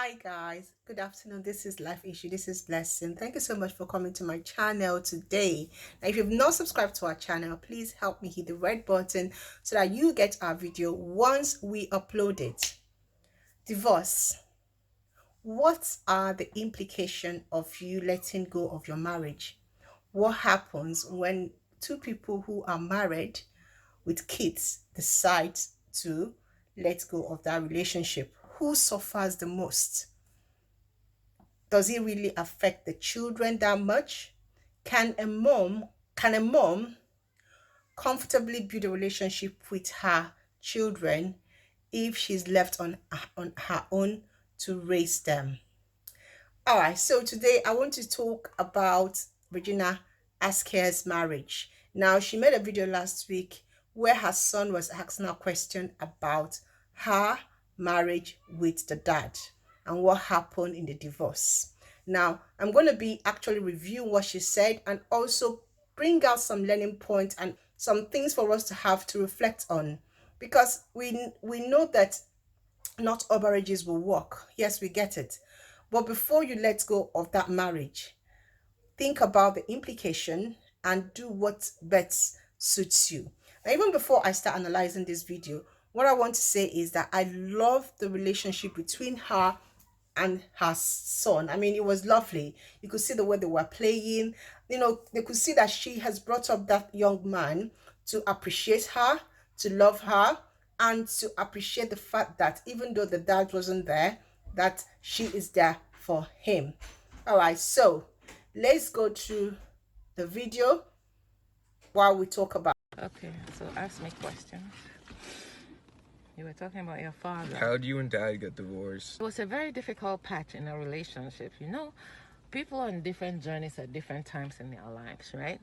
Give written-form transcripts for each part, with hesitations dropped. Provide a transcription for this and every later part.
Hi guys, good afternoon. This is Life Issue. This is Blessing. Thank you so much for coming to my channel today. Now, if you've not subscribed to our channel, please help me hit the red button so that you get our video once we upload it. Divorce. What are the implications of you letting go of your marriage? What happens when two people who are married with kids decide to let go of that relationship? Who suffers the most? Does it really affect the children that much? Can a mom comfortably build a relationship with her children if she's left on her own to raise them? All right, so today I want to talk about Regina Askia's marriage. Now, she made a video last week where her son was asking a question about her marriage with the dad and what happened in the divorce. Now, I'm going to be actually reviewing what she said and also bring out some learning points and some things for us to have to reflect on, because we know that not all marriages will work. Yes, we get it. But before you let go of that marriage, think about the implication and do what best suits you. Now, even before I start analyzing this video, what I want to say is that I love the relationship between her and her son. I mean, it was lovely. You could see the way they were playing. You know, they could see that she has brought up that young man to appreciate her, to love her, and to appreciate the fact that even though the dad wasn't there, that she is there for him. All right, so let's go through the video while we talk about. Okay, so ask me questions. You were talking about your father. How'd you and Dad get divorced? It was a very difficult patch in a relationship. You know, people are on different journeys at different times in their lives, right?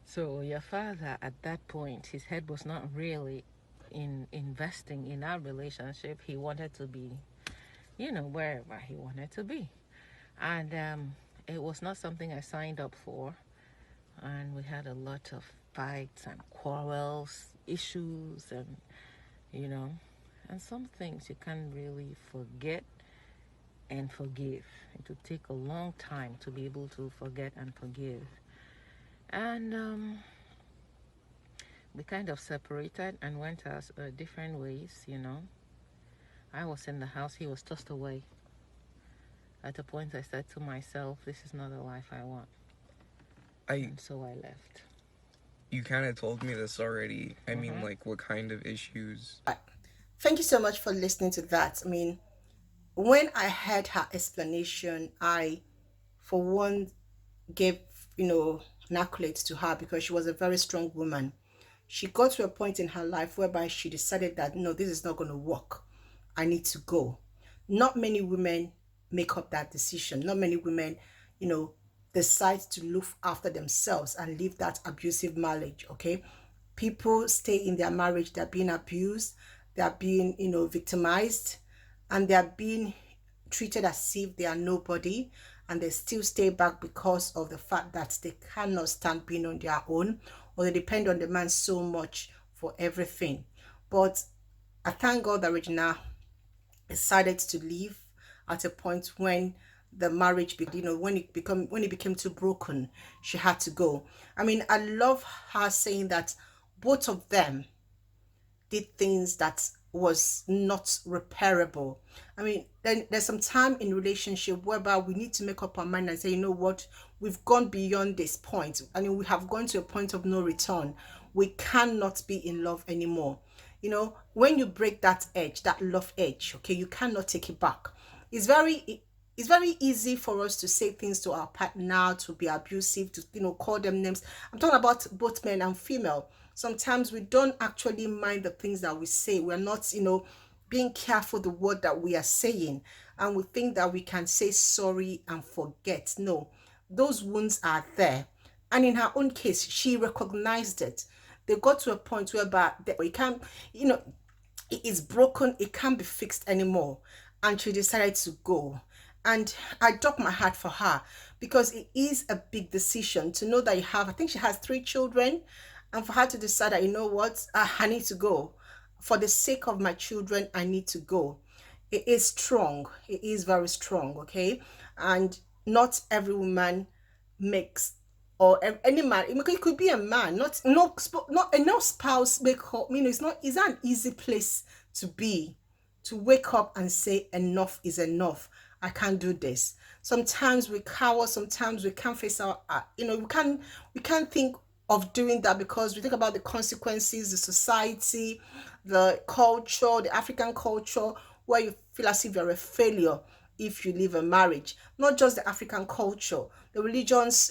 So your father, at that point, his head was not really in investing in our relationship. He wanted to be, wherever he wanted to be. And it was not something I signed up for. And we had a lot of fights and quarrels, issues, and and some things you can't really forget and forgive. It would take a long time to be able to forget and forgive. And we kind of separated and went our different ways. I was in the house, he was tossed away. At a point I said to myself, this is not the life I want. And so I left. You kind of told me this already. I mean, like, what kind of issues? Thank you so much for listening to that. I mean, when I heard her explanation, I, for one, gave, an accolade to her because she was a very strong woman. She got to a point in her life whereby she decided that, no, this is not going to work. I need to go. Not many women make up that decision. Not many women, decide to look after themselves and leave that abusive marriage, okay? People stay in their marriage, they're being abused, they're being, victimized, and they're being treated as if they are nobody, and they still stay back because of the fact that they cannot stand being on their own, or they depend on the man so much for everything. But I thank God that Regina decided to leave at a point when the marriage, when it became too broken, she had to go. I mean, I love her saying that both of them did things that was not repairable. I mean, then there's some time in relationship whereby we need to make up our mind and say, you know what, we've gone beyond this point. I mean, we have gone to a point of no return. We cannot be in love anymore. When you break that edge, that love edge, okay, you cannot take it back. It's very easy for us to say things to our partner, to be abusive, to call them names. I'm talking about both men and female. Sometimes we don't actually mind the things that we say. We're not, being careful the word that we are saying, and we think that we can say sorry and forget. No, those wounds are there. And in her own case, she recognized it. They got to a point whereby it can't, it is broken, it can't be fixed anymore. And she decided to go. And I drop my heart for her, because it is a big decision to know that I think she has 3 children, and for her to decide that, you know what, I need to go. For the sake of my children, I need to go. it is strong. It is very strong, okay? And not every woman makes, or any man, it could be a man, not enough spouse make up, it's not an easy place to be, to wake up and say enough is enough. I can't do this. Sometimes we cower, sometimes we can't face our, we can't think of doing that because we think about the consequences, the society, the culture, the African culture, where you feel as if you're a failure if you leave a marriage. Not just the African culture, the religions,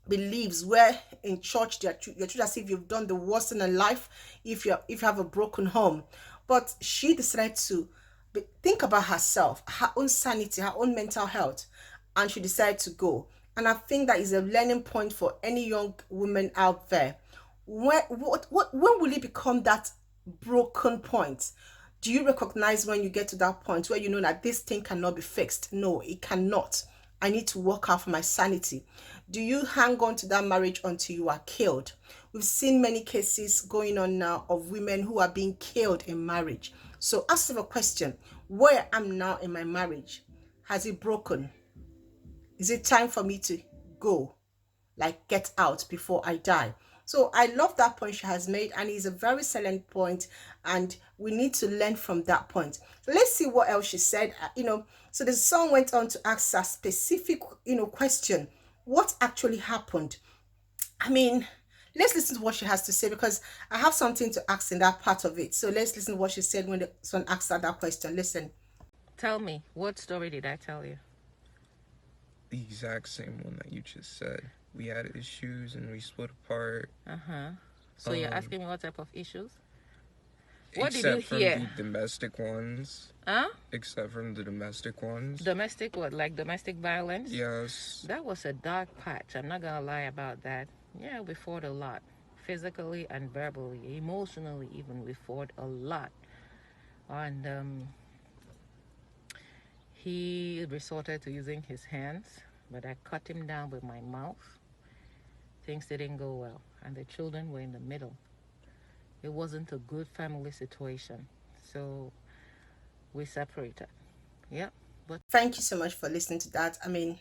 believes where in church you're treated as if you've done the worst in a life if you have a broken home. But she decided to think about herself, her own sanity, her own mental health, and she decided to go. And I think that is a learning point for any young woman out there. When will it become that broken point? Do you recognize when you get to that point where you know that this thing cannot be fixed? No, it cannot. I need to work out for my sanity. Do you hang on to that marriage until you are killed? We've seen many cases going on now of women who are being killed in marriage. So ask yourself a question: where I am now in my marriage, has it broken? Is it time for me to go? Like, get out before I die. So I love that point she has made, and it's a very salient point, and we need to learn from that point. So let's see what else she said. So the song went on to ask a specific, question: what actually happened? I mean, let's listen to what she has to say, because I have something to ask in that part of it. So let's listen to what she said when the son asked her that question. Listen. Tell me, what story did I tell you? The exact same one that you just said. We had issues and we split apart. Uh-huh. So you're Um, asking me what type of issues? What did you except from hear? the domestic ones. Huh? Except from the domestic ones. Domestic what? Like domestic violence? Yes. That was a dark patch. I'm not gonna lie about that. Yeah, we fought a lot. Physically and verbally. Emotionally even, we fought a lot. And he resorted to using his hands, but I cut him down with my mouth. Things didn't go well, and the children were in the middle. It wasn't a good family situation, so we separated. Yeah, but Thank you so much for listening to that. I mean,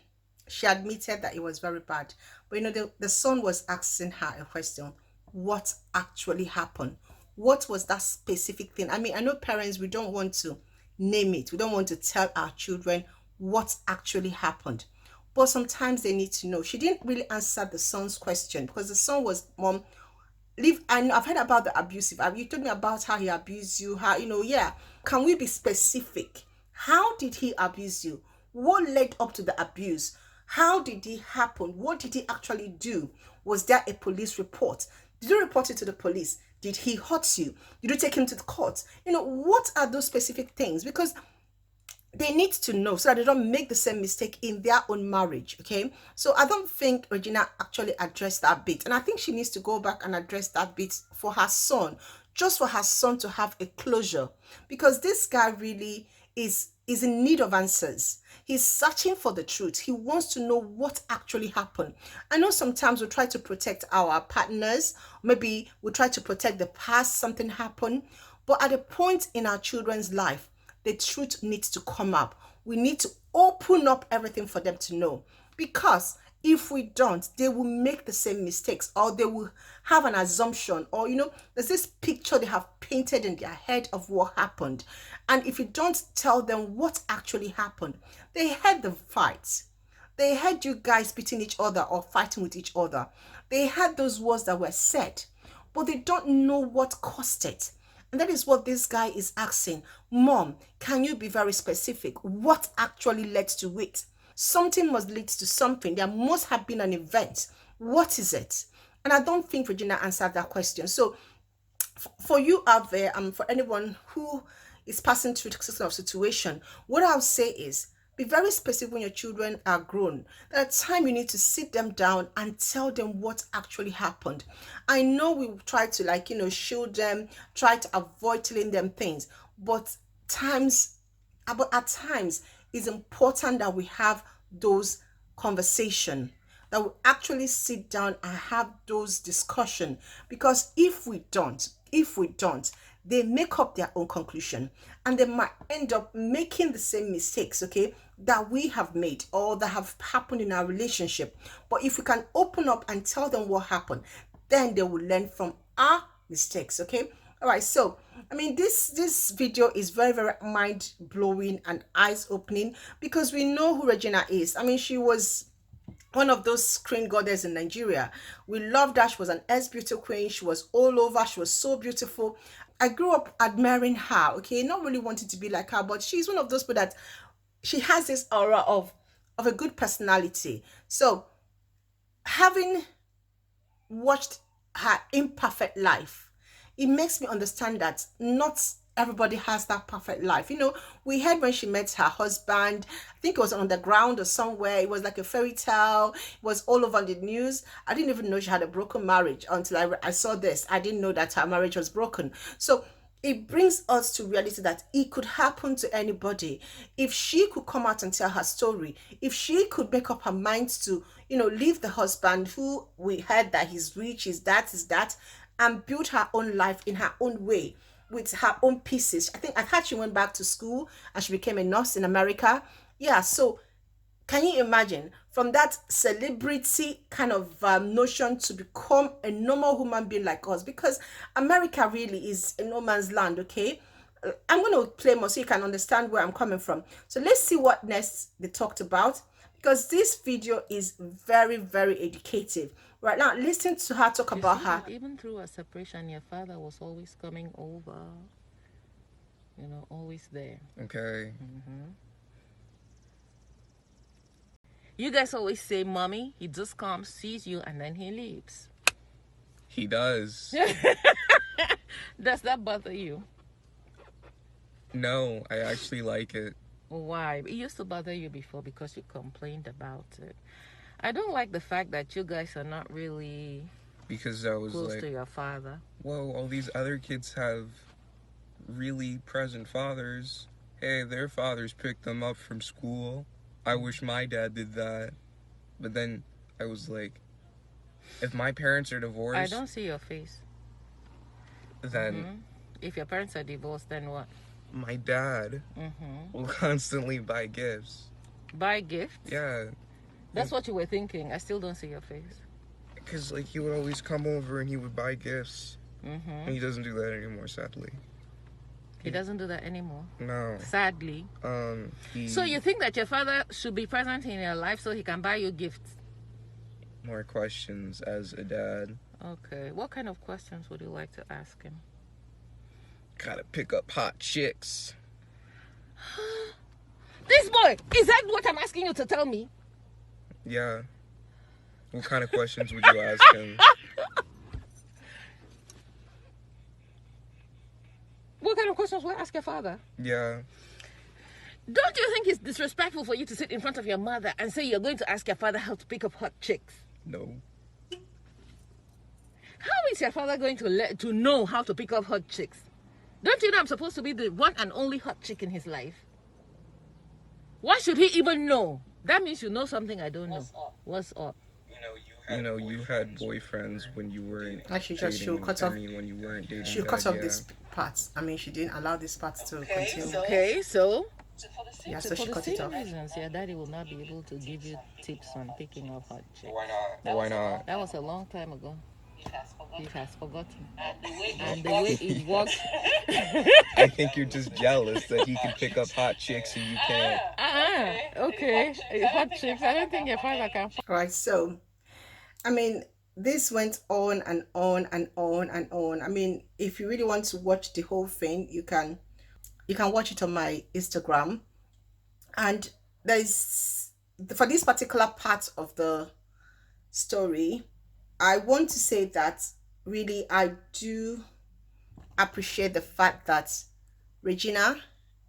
she admitted that it was very bad. But the son was asking her a question: what actually happened? What was that specific thing? I mean, I know parents, we don't want to name it, we don't want to tell our children what actually happened. But sometimes they need to know. She didn't really answer the son's question, because the son was, Mom, leave. I know I've heard about the abusive. You told me about how he abused you, how, yeah. Can we be specific? How did he abuse you? What led up to the abuse? How did it happen? What did he actually do? Was there a police report? Did you report it to the police? Did he hurt you? Did you take him to the court? What are those specific things? Because they need to know, so that they don't make the same mistake in their own marriage. Okay, so I don't think Regina actually addressed that bit, and I think she needs to go back and address that bit for her son, just for her son to have a closure, because this guy really is in need of answers. He's searching for the truth. He wants to know what actually happened. I know sometimes we try to protect our partners, maybe we try to protect the past, something happened, but at a point in our children's life, the truth needs to come up. We need to open up everything for them to know. Because if we don't, they will make the same mistakes, or they will have an assumption, or there's this picture they have painted in their head of what happened. And if you don't tell them what actually happened, they had the fights. They had you guys beating each other or fighting with each other. They had those words that were said, but they don't know what caused it. And that is what this guy is asking. Mom, can you be very specific? What actually led to it? Something must lead to something. There must have been an event. What is it? And I don't think Regina answered that question. So for you out there, for anyone who is passing through this sort of situation, what I'll say is, be very specific when your children are grown. At time you need to sit them down and tell them what actually happened. I know we try to shield them, try to avoid telling them things, but at times it's important that we have those conversation, that we actually sit down and have those discussion. Because if we don't, they make up their own conclusion, and they might end up making the same mistakes, okay, that we have made or that have happened in our relationship. But if we can open up and tell them what happened, then they will learn from our mistakes, okay. All right, so I mean, this video is very, very mind blowing and eyes opening, because we know who Regina is. I mean, she was one of those screen goddess in Nigeria. We loved her. She was an ex-beauty queen. She was all over. She was so beautiful. I grew up admiring her, okay, not really wanting to be like her, but she's one of those people that she has this aura of a good personality. So having watched her imperfect life, it makes me understand that not everybody has that perfect life. You know, we heard when she met her husband, I think it was on the ground or somewhere, it was like a fairy tale, it was all over the news. I didn't even know she had a broken marriage until I saw this. I didn't know that her marriage was broken. So it brings us to reality that it could happen to anybody. If she could come out and tell her story, if she could make up her mind to, you know, leave the husband who we heard that he's rich, is that, and build her own life in her own way with her own pieces. I heard she went back to school and she became a nurse in America. Yeah, so can you imagine from that celebrity kind of notion to become a normal human being like us? Because America really is a no man's land, okay? I'm going to play more so you can understand where I'm coming from. So let's see what next they talked about, because this video is very, very educative. Right now, listen to her talk You about see her. that even through a separation, your father was always coming over, you know, always there. Okay. You guys always say, Mommy, he just comes, sees you, and then he leaves. He does. Does that bother you? No, I actually like it. Why? It used to bother you before because you complained about it. I don't like the fact that you guys are not really Because I was close like, to your father. whoa, all these other kids have really present fathers. Hey, their fathers picked them up from school. I wish my dad did that. But then I was like, if my parents are I divorced, don't see your face. then If your parents are divorced, then what? my dad will constantly buy gifts. Buy gifts? Yeah, That's what you were thinking. I still don't see your face. because like he would always come over and he would buy gifts. And he doesn't do that anymore, sadly. He doesn't do that anymore. No. Sadly. So you think that your father should be present in your life so he can buy you gifts? More questions as a dad. Okay. What kind of questions would you like to ask him? Gotta pick up hot chicks. This boy! Is that what I'm asking you to tell me? Yeah. What kind of questions would you ask him? What kind of questions will I ask your father? Yeah. Don't you think it's disrespectful for you to sit in front of your mother and say you're going to ask your father how to pick up hot chicks? No. How is your father going to know how to pick up hot chicks? Don't you know I'm supposed to be the one and only hot chick in his life? Why should he even know? That means you know something I don't know. What's up? You know, you had boyfriends when you weren't Actually, dating. just she'll cut off. When you weren't dating. She'll cut off this part. I mean, she didn't allow this part to continue. Okay, so Yeah, so for she the cut it same off. reasons, your daddy will not be able to give you tips on picking up hot chicks. Why not? That was a long time ago. He has forgotten. And the way it works. I think you're just jealous that he can pick up hot chicks and you can't. Okay. Hot chicks. I don't think your father can. All right, so I mean, this went on and on and on and on. I mean, if you really want to watch the whole thing, you can watch it on my Instagram. And there's, for this particular part of the story, I want to say that really I do appreciate the fact that Regina,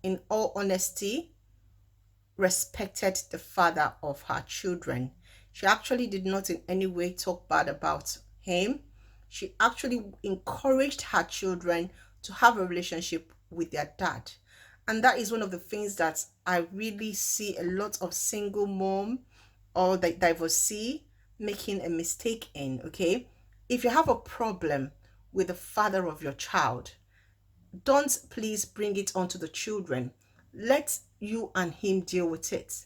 in all honesty, respected the father of her children. She actually did not in any way talk bad about him. She actually encouraged her children to have a relationship with their dad. And that is one of the things that I really see a lot of single mom or the divorcee making a mistake in, okay? If you have a problem with the father of your child, don't please bring it onto the children. Let you and him deal with it.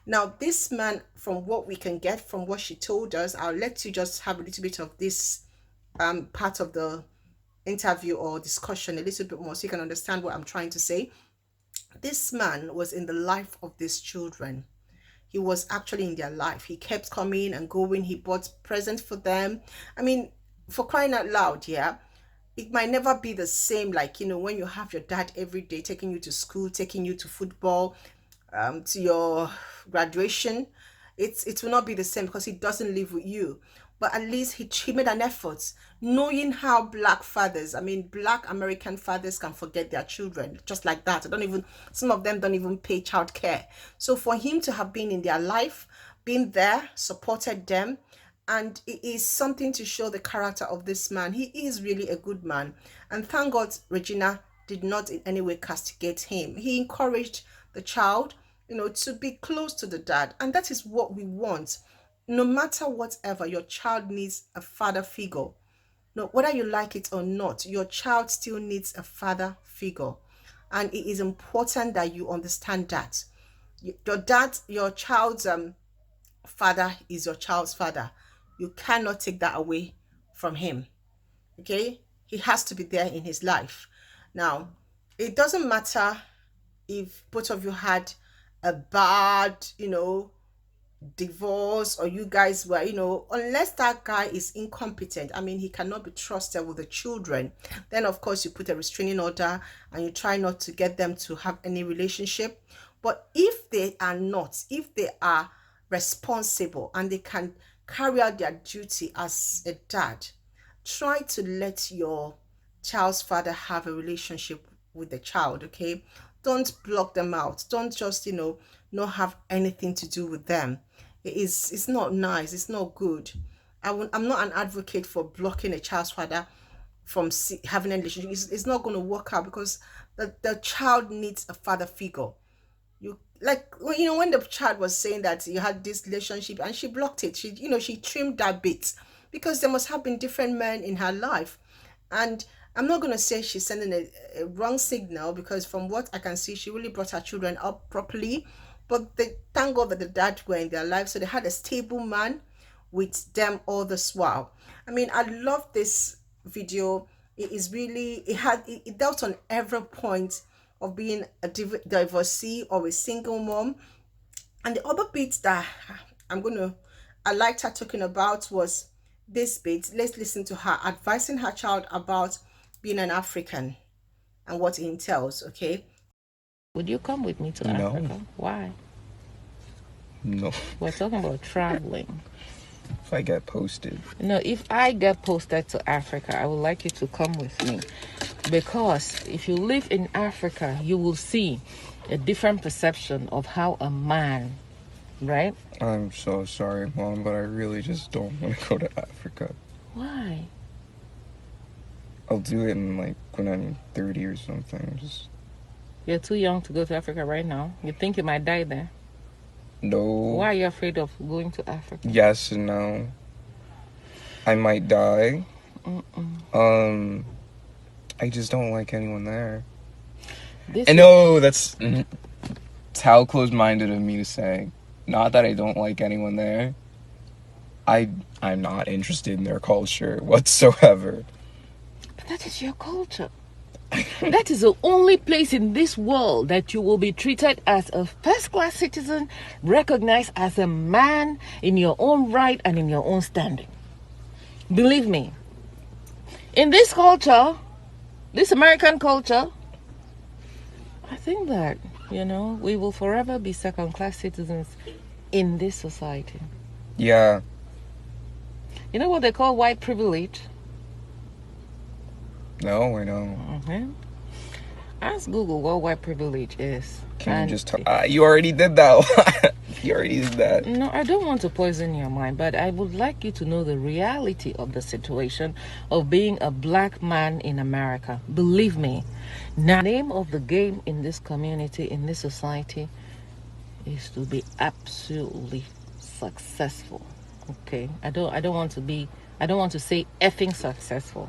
Now, this man, from what we can get from what she told us, I'll let you just have a little bit of this part of the interview or discussion a little bit more so you can understand what I'm trying to say. This man was in the life of these children. He was actually in their life. He kept coming and going. He bought presents for them. I mean, for crying out loud, yeah. It might never be the same, like, when you have your dad every day taking you to school, taking you to football, to your graduation. It will not be the same because he doesn't live with you. But at least he made an effort, knowing how black fathers, I mean, black American fathers can forget their children just like that. Some of them don't even pay child care. So for him to have been in their life, been there, supported them, and it is something to show the character of this man. He is really a good man. And thank God Regina did not in any way castigate him. He encouraged the child, to be close to the dad. And that is what we want. No matter whatever, your child needs a father figure. No, whether you like it or not, your child still needs a father figure. And it is important that you understand that. Your child's father is your child's father. You cannot take that away from him. Okay? He has to be there in his life. Now, it doesn't matter if both of you had a bad, divorce, or you guys were, unless that guy is incompetent, I mean, he cannot be trusted with the children, then of course you put a restraining order and you try not to get them to have any relationship. But if they are responsible and they can carry out their duty as a dad, try to let your child's father have a relationship with the child. Okay, don't block them out. Don't just not have anything to do with them. It's not nice. It's not good. I'm not an advocate for blocking a child's father from having a relationship. It's not going to work out because the child needs a father figure. You like when the child was saying that you had this relationship and she blocked it. She trimmed that bit because there must have been different men in her life. And I'm not going to say she's sending a wrong signal, because from what I can see, she really brought her children up properly. But thank God that the dad were in their life, so they had a stable man with them all this while. I mean, I love this video. It is really, it dealt on every point of being a divorcee or a single mom. And the other bit that I liked her talking about was this bit. Let's listen to her advising her child about being an African and what it entails. Okay. Would you come with me to No. Africa? Why? No. We're talking about traveling. If I get posted. No, if I get posted to Africa, I would like you to come with me. Because if you live in Africa, you will see a different perception of how a man, right? I'm so sorry, Mom, but I really just don't want to go to Africa. Why? I'll do it when I'm 30 or something. You're too young to go to Africa right now. You think you might die there? No. Why are you afraid of going to Africa? Yes and no. I might die. I just don't like anyone there. That's how close-minded of me to say. Not that I don't like anyone there. I'm not interested in their culture whatsoever. But that is your culture. That is the only place in this world that you will be treated as a first-class citizen, recognized as a man in your own right and in your own standing. Believe me, in this culture, this American culture, I think that, we will forever be second-class citizens in this society. Yeah. You know what they call white privilege? No, I know. Mm-hmm. Ask Google what white privilege is. Can you just you already did that. You already did that. No, I don't want to poison your mind, but I would like you to know the reality of the situation of being a black man in America. Believe me. Now, the name of the game in this community, in this society, is to be absolutely successful. Okay? I don't want to say effing successful.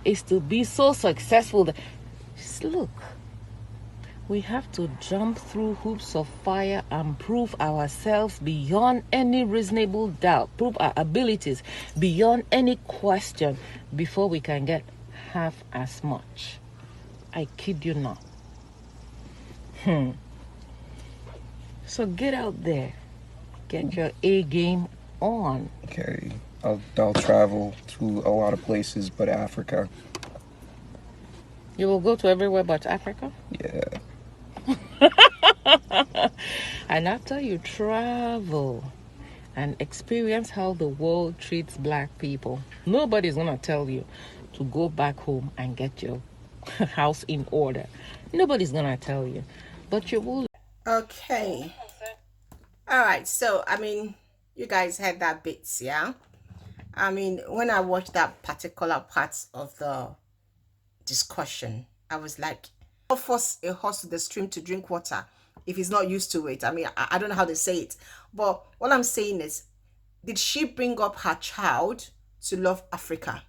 It's to be so successful that Look, we have to jump through hoops of fire and prove ourselves beyond any reasonable doubt, prove our abilities beyond any question before we can get half as much. I kid you not. So get out there, get your A game on. Okay, I'll travel to a lot of places but Africa. You will go to everywhere but Africa? Yeah. And after you travel and experience how the world treats black people, nobody's gonna tell you to go back home and get your house in order. Nobody's gonna tell you, but you will. Okay. All right. So, you guys had that bits, yeah? When I watched that particular part of the discussion, I was like, don't force a horse to the stream to drink water if he's not used to it. I don't know how to say it, but what I'm saying is, did she bring up her child to love Africa?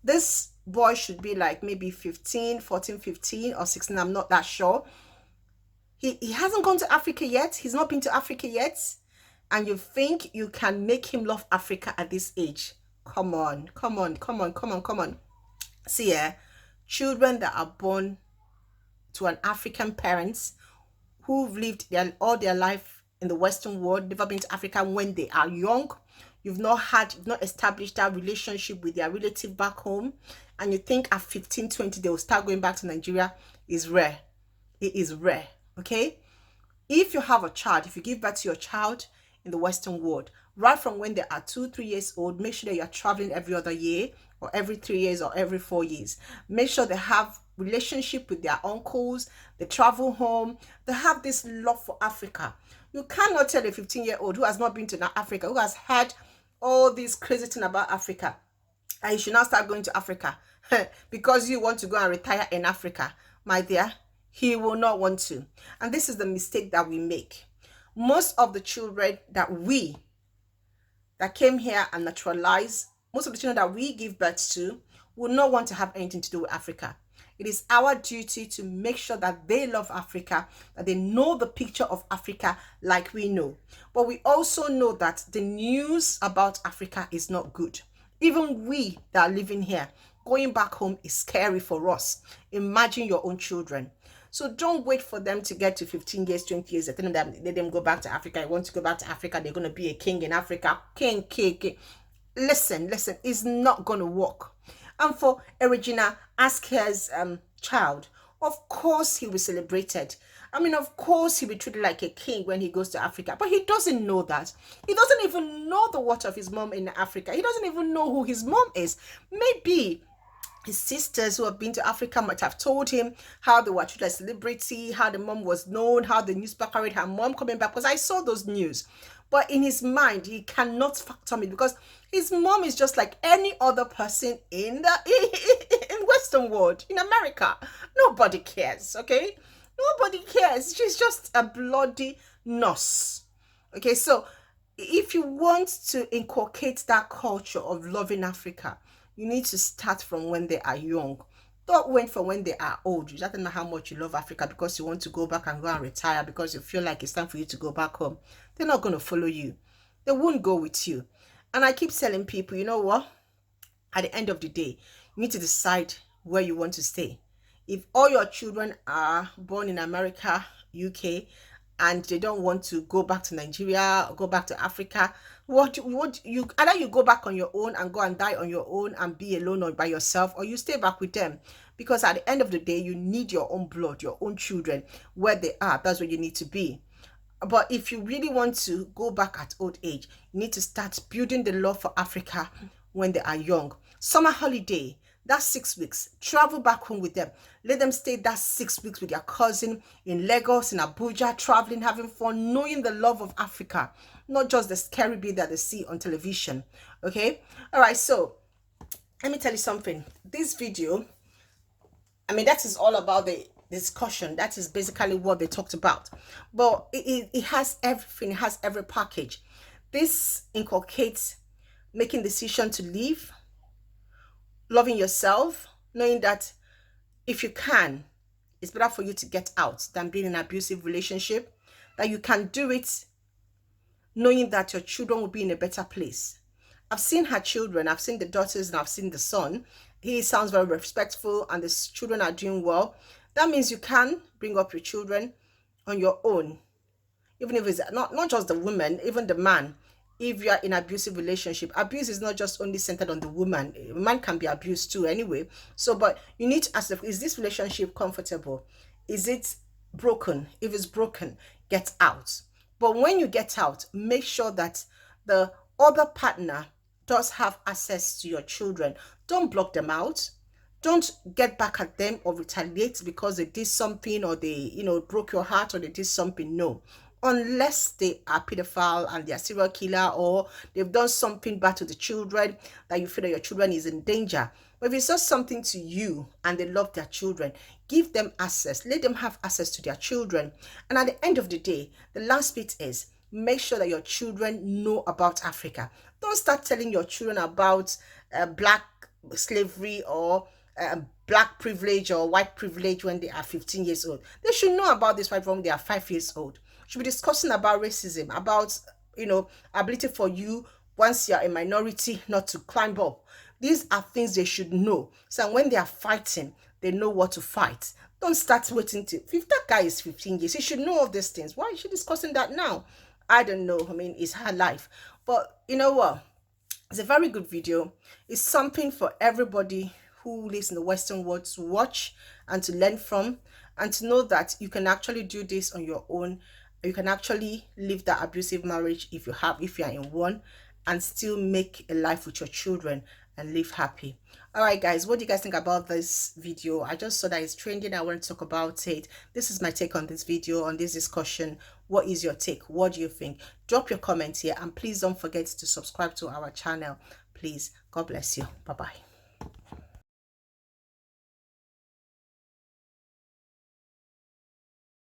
This boy should be like maybe 15, 14, 15 or 16. I'm not that sure. He hasn't gone to Africa yet. He's not been to Africa yet. And you think you can make him love Africa at this age? Come on, come on, come on, come on, come on. See, children that are born to an African parents who've lived all their life in the Western world, never been to Africa when they are young, you've not established that relationship with their relative back home, and you think at 15, 20 they will start going back to Nigeria, is rare. It is rare. Okay, if you have a child, if you give birth to your child in the Western world, right from when they are 2, 3 years old, make sure that you're traveling every other year or every 3 years or every 4 years. Make sure they have relationship with their uncles, they travel home, they have this love for Africa. You cannot tell a 15-year-old who has not been to Africa, who has heard all these crazy things about Africa, and you should not start going to Africa because you want to go and retire in Africa. My dear, he will not want to. And this is the mistake that we make. Most of the children that came here and naturalized, most of the children that we give birth to will not want to have anything to do with Africa. It is our duty to make sure that they love Africa, that they know the picture of Africa like we know. But we also know that the news about Africa is not good. Even we that are living here, going back home is scary for us. Imagine your own children. So don't wait for them to get to 15 years, 20 years, and let them go back to Africa. You want to go back to Africa, they're going to be a king in Africa. King. Listen, it's not going to work. And for Regina Askia's child, of course he will celebrated. Of course he'll be treated like a king when he goes to Africa. But he doesn't know that. He doesn't even know the what of his mom in Africa. He doesn't even know who his mom is. Maybe his sisters who have been to Africa might have told him how they were treated as celebrity, how the mom was known, how the newspaper carried her mom coming back. Because I saw those news. But in his mind, he cannot fathom it because his mom is just like any other person in the Western world, in America. Nobody cares, okay? Nobody cares. She's just a bloody nurse. Okay, so if you want to inculcate that culture of loving Africa, you need to start from when they are young. Don't wait for when they are old. You don't know how much you love Africa because you want to go back and go and retire because you feel like it's time for you to go back home. They're not going to follow you. They won't go with you. And I keep telling people, you know what? At the end of the day, you need to decide where you want to stay. If all your children are born in America, UK, and they don't want to go back to Nigeria or go back to Africa, what you either you go back on your own and go and die on your own and be alone or by yourself, or you stay back with them, because at the end of the day you need your own blood, your own children where they are. That's where you need to be. But if you really want to go back at old age, you need to start building the love for Africa when they are young. Summer holiday, that's 6 weeks. Travel back home with them. Let them stay that 6 weeks with their cousin in Lagos, in Abuja, traveling, having fun, knowing the love of Africa, not just the scary bit that they see on television. Okay? All right, so let me tell you something. This video, that is all about the discussion. That is basically what they talked about. But it has everything. It has every package. This inculcates making decision to leave, loving yourself, knowing that if you can, It's better for you to get out than being in an abusive relationship. That you can do it knowing that your children will be in a better place. I've seen her children, I've seen the daughters, and I've seen the son. He sounds very respectful, and the children are doing well. That means you can bring up your children on your own, even if it's not just the woman, even the man. If you are in abusive relationship, abuse is not just only centered on the woman. A man can be abused too anyway. So, but you need to ask, is this relationship comfortable? Is it broken? If it's broken, get out. But when you get out, make sure that the other partner does have access to your children. Don't block them out. Don't get back at them or retaliate because they did something, or they, broke your heart, or they did something. No. Unless they are pedophile and they are serial killer, or they've done something bad to the children that you feel that your children is in danger. But if it's just something to you and they love their children, give them access. Let them have access to their children. And at the end of the day, the last bit is, make sure that your children know about Africa. Don't start telling your children about black slavery, or black privilege or white privilege when they are 15 years old. They should know about this right from they are 5 years old. Should be discussing about racism, about ability for you once you're a minority not to climb up. These are things they should know. So when they are fighting, they know what to fight. Don't start waiting till if that guy is 15 years, he should know all these things. Why is she discussing that now? I don't know. I mean, it's her life. But you know what? It's a very good video. It's something for everybody who lives in the Western world to watch and to learn from, and to know that you can actually do this on your own. You can actually leave that abusive marriage if you are in one, and still make a life with your children and live happy. All right, guys, what do you guys think about this video? I just saw that it's trending. I want to talk about it. This is my take on this video, on this discussion. What is your take? What do you think? Drop your comments here, and please don't forget to subscribe to our channel. Please. God bless you. Bye bye.